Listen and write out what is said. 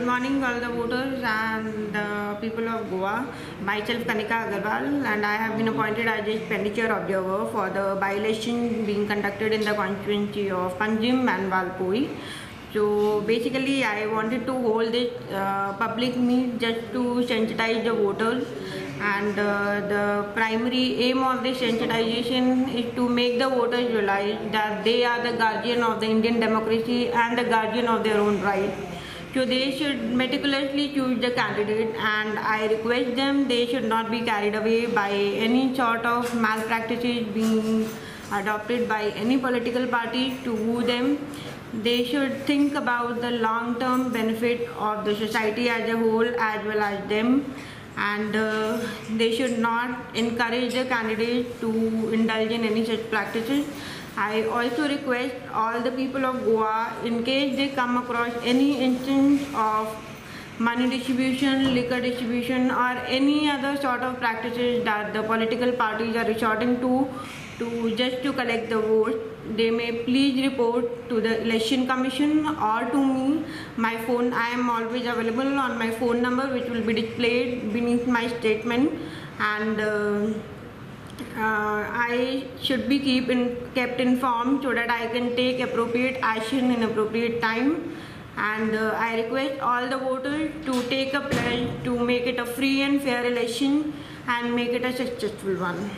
Good morning, all the voters and the people of Goa. Myself, Kanika Agarwal, and I have been appointed as a expenditure observer for the by-election being conducted in the constituency of Panjim and Valpoi. So basically, I wanted to hold this public meet just to sensitize the voters, and the primary aim of this sensitization is to make the voters realize that they are the guardian of the Indian democracy and the guardian of their own rights. So they should meticulously choose the candidate, and I request them they should not be carried away by any sort of malpractices being adopted by any political party to woo them. They should think about the long-term benefit of the society as a whole as well as them, and they should not encourage the candidate to indulge in any such practices. I also request all the people of Goa, in case they come across any instance of money distribution, liquor distribution, or any other sort of practices that the political parties are resorting to just to collect the votes, they may please report to the Election Commission or to me. My phone, I am always available on my phone number, which will be displayed beneath my statement, and I should be kept informed so that I can take appropriate action in appropriate time. And I request all the voters to take a pledge to make it a free and fair election and make it a successful one.